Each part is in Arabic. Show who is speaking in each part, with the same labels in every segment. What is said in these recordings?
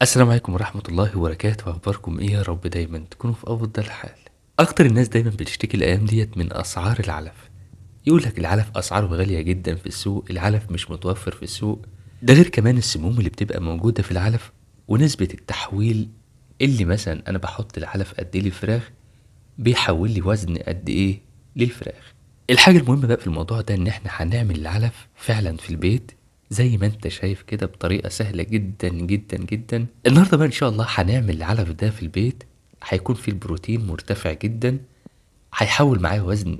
Speaker 1: السلام عليكم ورحمة الله وبركاته، أخباركم إيه؟ يا رب دايما تكونوا في أفضل حال. أكتر الناس دايما بتشتكي الأيام ديت من أسعار العلف. يقولك العلف أسعاره غالية جدا في السوق، العلف مش متوفر في السوق. ده غير كمان السموم اللي بتبقى موجودة في العلف، ونسبة التحويل اللي مثلا أنا بحط العلف قد إيه للفراخ بيحول لي وزن قد إيه للفراخ. الحاجة المهمة بقى في الموضوع ده إن إحنا هنعمل العلف فعلا في البيت زي ما أنت شايف كده بطريقة سهلة جدا جدا جدا. النهارده بقى إن شاء الله هنعمل العلف ده في البيت، هيكون فيه البروتين مرتفع جدا، هيحول معايا وزن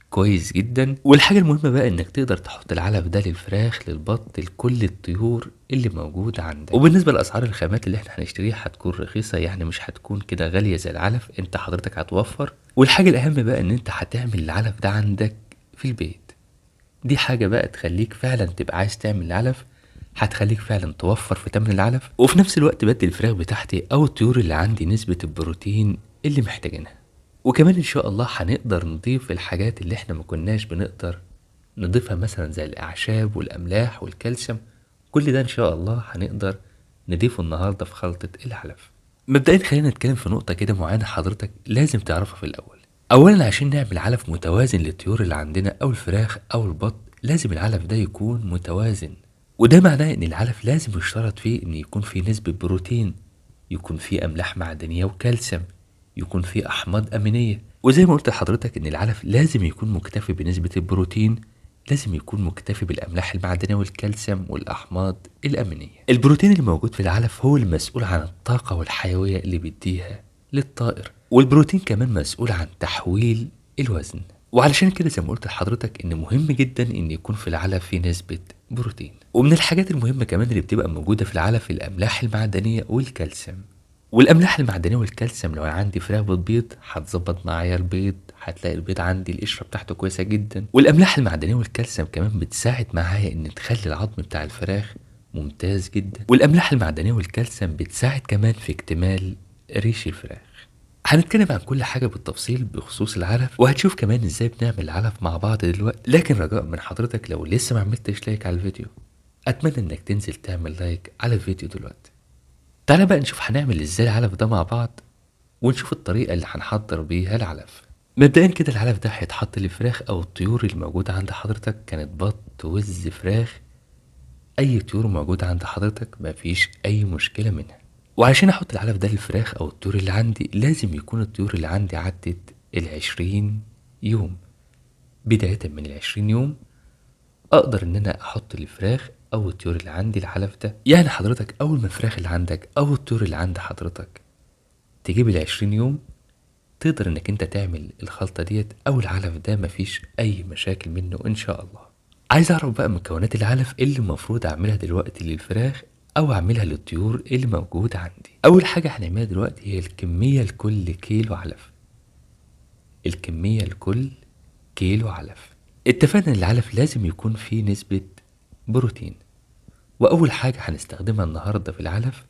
Speaker 1: كويس جدا. والحاجة المهمة بقى إنك تقدر تحط العلف ده للفراخ للبط لكل الطيور اللي موجودة عندك. وبالنسبة لأسعار الخامات اللي احنا هنشتريها هتكون رخيصة، يعني مش هتكون كده غالية زي العلف، انت حضرتك هتوفر. والحاجة الأهم بقى إن انت هتعمل العلف ده عندك في البيت. دي حاجة بقى تخليك فعلا تبقى عايز تعمل العلف، هتخليك فعلا توفر في تمن العلف، وفي نفس الوقت بدي الفراخ بتاعتي أو الطيور اللي عندي نسبة البروتين اللي محتاجينها. وكمان ان شاء الله هنقدر نضيف الحاجات اللي احنا ما كناش بنقدر نضيفها، مثلا زي الاعشاب والاملاح والكالسيوم. كل ده ان شاء الله هنقدر نضيفه النهارده في خلطة العلف. مبدئيا خلينا نتكلم في نقطة كده معينة حضرتك لازم تعرفها في الاول. اولا عشان نعمل علف متوازن للطيور اللي عندنا او الفراخ او البط، لازم العلف ده يكون متوازن. وده معناه ان العلف لازم يشترط فيه ان يكون فيه نسبة بروتين، يكون فيه املاح معدنية وكالسيوم، يكون فيه احماض امينية. وزي ما قلت لحضرتك ان العلف لازم يكون مكتفي بنسبة البروتين، لازم يكون مكتفي بالاملاح المعدنية والكالسيوم والاحماض الامينية. البروتين اللي موجود في العلف هو المسؤول عن الطاقة والحيوية اللي بيديها للطائر، والبروتين كمان مسؤول عن تحويل الوزن. وعلشان كده زي ما قلت لحضرتك ان مهم جدا ان يكون في العلف فيه نسبة بروتين. ومن الحاجات المهمة كمان اللي بتبقى موجودة في العلف الاملاح المعدنية والكالسيوم. والاملاح المعدنيه والكالسيوم لو عندي فراخ بتبيض هتظبط معايا البيض، هتلاقي البيض عندي القشره بتاعته كويسه جدا. والاملاح المعدنيه والكالسيوم كمان بتساعد معايا ان تخلي العظم بتاع الفراخ ممتاز جدا. والاملاح المعدنيه والكالسيوم بتساعد كمان في اكتمال ريش الفراخ. هنتكلم عن كل حاجة بالتفصيل بخصوص العلف، وهتشوف كمان ازاي بنعمل العلف مع بعض دلوقتي. لكن رجاء من حضرتك لو لسه ما عملتش لايك على الفيديو، اتمنى انك تنزل تعمل لايك على الفيديو دلوقتي. تعالى بقى نشوف هنعمل ازاي العلف ده مع بعض، ونشوف الطريقة اللي هنحضر بيها العلف. مبدئيا كده العلف ده هيتحط للفراخ او الطيور اللي موجودة عند حضرتك، كانت بط وز فراخ، اي طيور موجودة عند حضرتك مفيش اي مشكلة منها. وعشان احط العلف ده للفراخ او الطيور اللي عندي لازم يكون الطيور اللي عندي عدت 20 يوم. بداية من 20 يوم اقدر ان انا احط الفراخ او الطيور اللي عندي العلف ده. يعني حضرتك اول ما الفراخ اللي عندك او الطيور اللي عند حضرتك تجيب 20 يوم، تقدر انك انت تعمل الخلطة ديت او العلف ده مفيش اي مشاكل منه ان شاء الله. عايز اعرف بقى مكونات العلف اللي المفروض اعملها دلوقتي للفراخ او اعملها للطيور اللي موجودة عندي. اول حاجة هنعملها دلوقتي هي الكمية لكل كيلو علف. الكمية لكل كيلو علف. اتفقنا ان العلف لازم يكون فيه نسبة بروتين، واول حاجة هنستخدمها النهاردة في العلف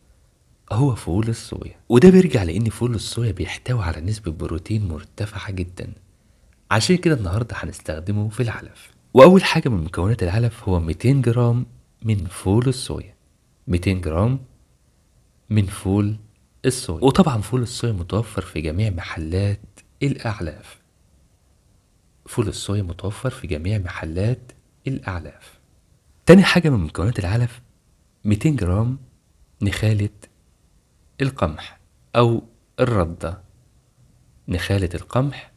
Speaker 1: هو فول الصويا. وده بيرجع لان فول الصويا بيحتوي على نسبة بروتين مرتفعة جدا، عشان كده النهاردة هنستخدمه في العلف. واول حاجة من مكونات العلف هو 200 جرام من فول الصويا. 200 جرام من فول الصويا. وطبعا فول الصويا متوفر في جميع محلات الاعلاف. فول الصويا متوفر في جميع محلات الاعلاف. تاني حاجة من مكونات العلف 200 جرام نخالة القمح او الردة. نخالة القمح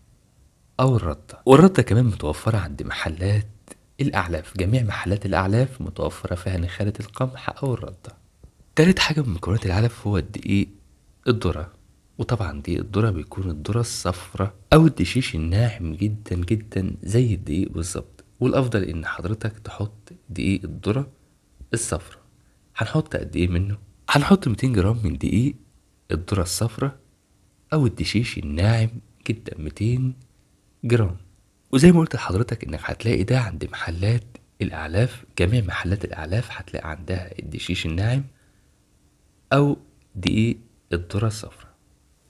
Speaker 1: او الردة. والردة كمان متوفرة عند محلات الاعلاف، جميع محلات الاعلاف متوفرة فيها نخالة القمح او الردة. تالت حاجة من مكونات العلف هو الدقيق الذرة. وطبعا دقيق الذرة بيكون الذرة الصفراء او الدشيش الناعم جدا جدا زي الدقيق بالظبط. والافضل ان حضرتك تحط دقيق الذرة الصفراء. هنحط قد ايه منه؟ هنحط 200 جرام من دقيق الذرة الصفراء او الدشيش الناعم جدا، 200 جرام. وزي ما قلت لحضرتك انك هتلاقي ده عند محلات الاعلاف، جميع محلات الاعلاف هتلاقي عندها الدشيش الناعم او دقيق الذرة الصفراء.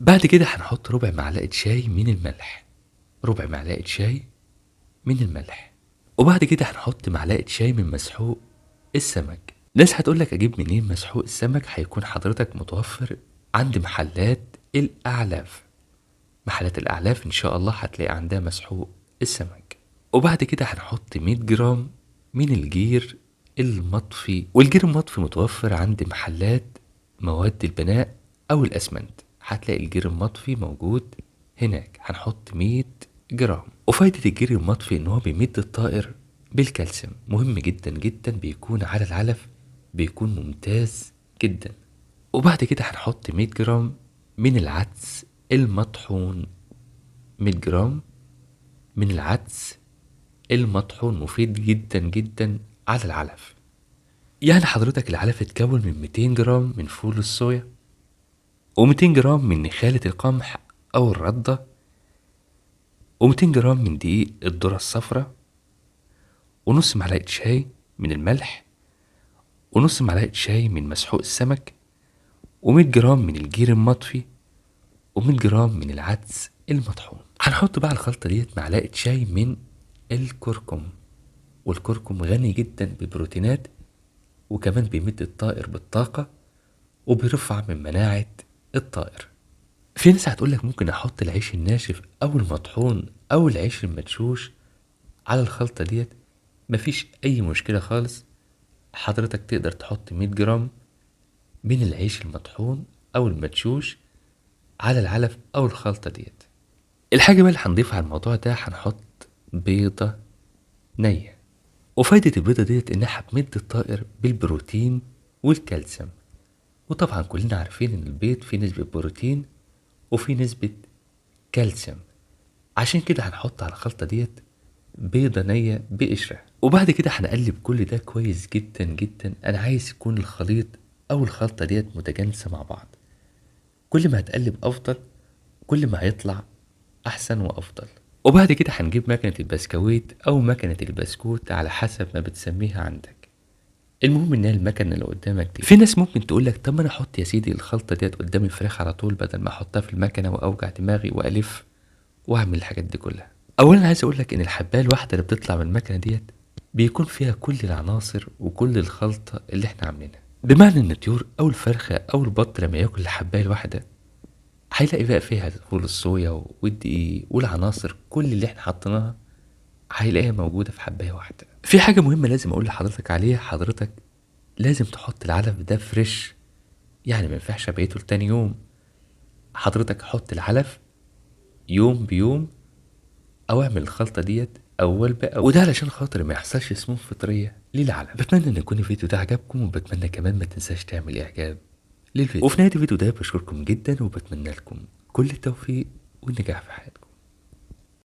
Speaker 1: بعد كده هنحط ربع معلقة شاي من الملح. ربع معلقة شاي من الملح. وبعد كده هنحط معلقة شاي من مسحوق السمك. ناس هتقولك اجيب منين مسحوق السمك، هيكون حضرتك متوفر عند محلات الاعلاف. محلات الاعلاف ان شاء الله هتلاقي عندها مسحوق السمك. وبعد كده هنحط 100 جرام من الجير المطفي، والجير المطفي متوفر عند محلات مواد البناء او الاسمنت، هتلاقي الجير المطفي موجود هناك. هنحط 100 جرام. وفايدة الجير المطفي ان هو بيمد الطائر بالكالسيوم، مهم جدا جدا، بيكون على العلف، بيكون ممتاز جدا. وبعد كده هنحط 100 جرام من العدس المطحون. 100 جرام من العدس المطحون مفيد جدا جدا على العلف. يعني حضرتك العلف اتكون من 200 جرام من فول الصويا، و200 جرام من نخالة القمح أو الردة، و200 جرام من دقيق الذرة الصفراء، ونص معلقة شاي من الملح، ونص معلقة شاي من مسحوق السمك، و100 جرام من الجير المطفي، و100 جرام من العدس المطحون. هنحط بقى الخلطة ديت معلقة شاي من الكركم، والكركم غني جدا بالبروتينات، وكمان بيمد الطائر بالطاقة، وبيرفع من مناعة الطائر. في ناس هتقولك ممكن احط العيش الناشف او المطحون او العيش المدشوش على الخلطة ديت. مفيش اي مشكلة خالص، حضرتك تقدر تحط 100 جرام من العيش المطحون او المدشوش على العلف او الخلطة ديت. الحاجة بقى اللي هنضيفها على الموضوع ده، هنحط بيضة نية. وفايدة البيضة ديت انها هتمد الطائر بالبروتين والكالسيوم. وطبعا كلنا عارفين ان البيض فيه نسبة بروتين وفيه نسبة كالسيوم، عشان كده هنحط على الخلطة ديت بيضة نية بقشرة. وبعد كده هنقلب كل ده كويس جدا جدا. انا عايز يكون الخليط او الخلطة ديت متجانسة مع بعض. كل ما هتقلب افضل، كل ما هيطلع احسن وافضل. وبعد كده هنجيب مكنة البسكويت او مكنة البسكوت على حسب ما بتسميها عندك. المهم ان هي المكنة اللي قدامك دي. في ناس ممكن تقولك طب ما انا احط يا سيدي الخلطة ديت قدام الفراخ على طول، بدل ما احطها في المكنة واوجع دماغي والف واعمل الحاجات دي كلها. اولا عايز اقولك ان الحباية الواحدة اللي بتطلع من المكنة ديت بيكون فيها كل العناصر وكل الخلطة اللي احنا عاملينها. بمعنى ان الطيور او الفرخة او البط لما ياكل الحباية الواحدة هيلاقي بقى فيها فول الصويا والدقيق والعناصر، كل اللي احنا حطيناها هيلاقيها موجودة في حباية واحدة. في حاجة مهمة لازم اقول لحضرتك عليها، حضرتك لازم تحط العلف ده فريش، يعني ما ينفعش ابيته لتاني يوم. حضرتك حط العلف يوم بيوم، او اعمل الخلطة ديت اول باول، وده علشان خاطر ما يحصلش سموم فطرية للعلف. بتمنى ان يكون الفيديو ده عجبكم، وبتمنى كمان ما تنساش تعمل اعجاب للفيديو. وفي نهاية الفيديو ده بشكركم جدا، وبتمنى لكم كل التوفيق والنجاح في حياتكم.